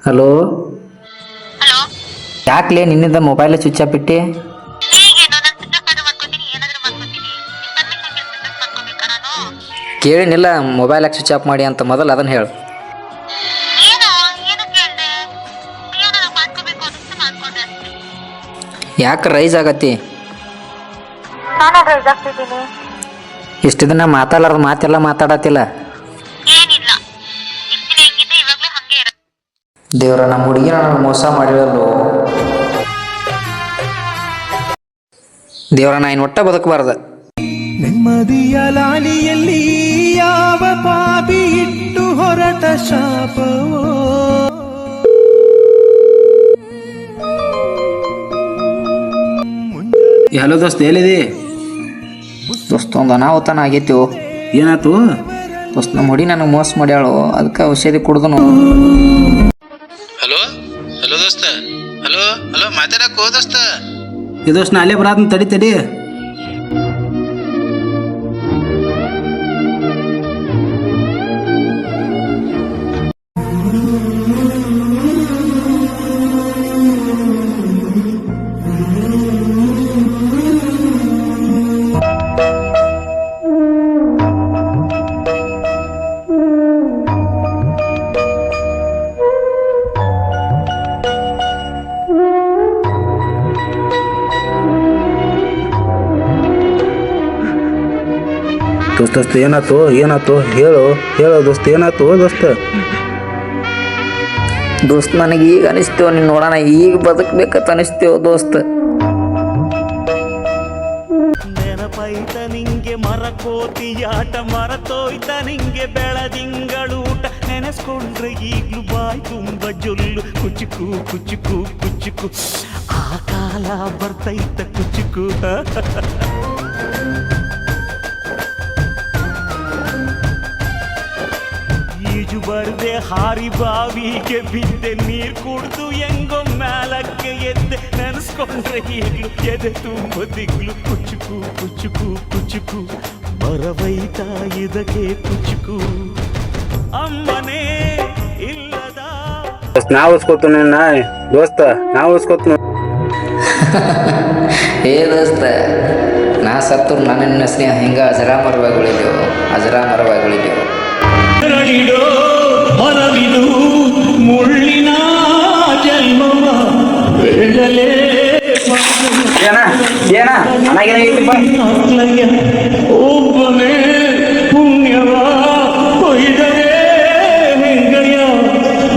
Hello, hello. ಯಾಕ್ಲೇ ನಿನ್ನಿಂದ mobile switch off ಇಟ್ಟಿ? ಈಗೇನು ನಾನು ಸ್ವಿಚ್ ಆಫ್ ಆದ್ರೂ ಮಾಡ್ಕೋತೀನಿ, ಏನಾದ್ರೂ ಮಾಡ್ಕೋತೀನಿ. ನಿಮ್ ಪರ್ಮಿಷನ್ ಕೇಳ್ಬಿಟ್ಟು ಸ್ವಿಚ್ ಮಾಡ್ಕೋಬೇಕಾ ನಾನು? ಕೇಳಿನಿಲ್ಲ ಮೊಬೈಲ್ ಯಾಕೆ ಸ್ವಿಚ್ ಆಫ್ ಮಾಡಿ ಅಂತ, ಮೊದಲು ಅದನ್ನು ಹೇಳು. ಏನೋ ಏನು ಕೇಳ್ದೆ? ಏನೋ ನಾನು ಮಾಡ್ಕೋಬೇಕು ಅನ್ನಿಸ್ತು ಮಾಡ್ಕೊಂಡೆ ಅಷ್ಟೇ. ಯಾಕೆ ರೈಸ್ ಆಗತ್ತಿ? ನಾನೇ ರೈಸ್ ಆಗ್ತಿದ್ದೀನಿ. ಇಷ್ಟು ದಿನ ಮಾತಾಡಲಾರ್ದು ಮಾತೆಲ್ಲ ಮಾತಾಡತ್ತಿಲ್ಲ. ಏನಿಲ್ಲ, ಇಷ್ಟಿನ ಹೆಂಗಿದ್ದೆ ಇವಾಗಲೂ ಹಂಗೆ ಇರುತ್ತೆ. ದೇವ್ರ, ನಮ್ಮ ಹುಡುಗಿನ ನನಗೆ ಮೋಸ ಮಾಡಿರಲ್ಲೋ ದೇವ್ರ, ನಾ ಇನ್ನು ಒಟ್ಟ ಬದುಕಬಾರ್ದು. ನೆಮ್ಮದಿಯ ಲಾಲಿಯಲ್ಲಿ ಯಾವ ಪಾಪಿ ಇಟ್ಟು ಹೊರಟ ಶಾಪವೋ. ಹಲೋ ದೋಸ್ತ, ಎಲ್ಲಿದೆ? ದೋಸ್ತ ಒಂದು ಅನಾಹುತನ ಆಗೈತಿವು. ಏನಾಯ್ತು? ದೋಸ್ತ, ನಮ್ಮ ಹುಡುಗಿ ನನಗೆ ಮೋಸ ಮಾಡ್ಯಾಳು, ಅದಕ್ಕೆ ಔಷಧಿ ಕುಡ್ದನು. ಹಲೋ ಹಲೋ ದೋಸ್ತ, ಹಲೋ ಹಲೋ ಮಾತಾಡಕ್ ಹೋ ದೋಸ್ತ. ಈ ದೋಸ್ತ, ನಾ ಅಲ್ಲೇ ಬರಾತ್ನ, ತಡಿ ತಡಿ. ದೋಸ್ತ ಏನಾಯ್ತು? ಏನಾಯ್ತು ಹೇಳು ಹೇಳು ದೋಸ್ತ, ಏನಾಯ್ತು ದೋಸ್ತ? ದೋಸ್ತ, ನನಗೆ ಈಗ ಅನಿಸ್ತೇವ ನೀನು ನೋಡೋಣ, ಈಗ ಬದುಕಬೇಕಂತ ಅನಿಸ್ತೇವ ದೋಸ್ತ. ನೆನಪೈತ ನಿಂಗೆ ಮರಕೋತಿಯಾಟ, ಮರತೋಯ್ತ ನಿಂಗೆ ಬೆಳದಿಂಗಳೂಟ. ನೆನೆಸ್ಕೊಂಡ್ರೆ ಈಗ್ಲೂ ಬಾಯ್ ತುಂಬ ಜೊಲ್ಲು, ಕುಚುಕು ಕುಚುಕು ಕುಚುಕು. ಆ ಕಾಲ ಬರ್ತೈತ ಕುಚುಕು. ಈಜು ಬರ್ದೆ ಹಾರಿ ಬಾವಿಗೆ ಬಿದ್ದೆ, ನೀರ್ ಕುಡ್ದು ಹೆಂಗೋ ಮ್ಯಾಲಕ್ಕೆ ಎದ್ದೆ. ನೆನೆಸ್ಕೊಂಡ್ರೆ ಈಗ್ಲೂ ಎದೆ ತುಂಬ ದಿಗ್ಲು, ಕುಚುಕು ಕುಚುಕು ಕುಚುಕು. ಬರವೈತ ಇದಕ್ಕೆ ಕುಚುಕು. ಅಮ್ಮನೇ ಇಲ್ಲದ ನಾ ಉಸ್ಕೋತೀನಿ ದೋಸ್ತ, ನಾ ಉಸ್ಕೋತೀನಿ. ಏ ದೋಸ್ತ, ನಾ ಸತ್ತು ನನ್ನ ಸ್ನೇಹ ಹಿಂಗ ಅಜರಾಮರವಾಗಿ ಉಳಿದೆವು, ಅಜರಾಮರವಾಗಿ ಉಳಿದೆವು. ಮರವಿದು ಮುಳ್ಳಿನ ಜನ್ಮವ ಬೆಳಲೇ ಒಬ್ಬನೇ ಪುಣ್ಯವ ಕೊಯ್ದರೆ ಹೆಂಗಯ್ಯ.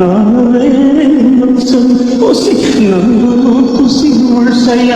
ನಾವೇ ಖುಷಿ ಉಳ್ಸಯ್ಯ.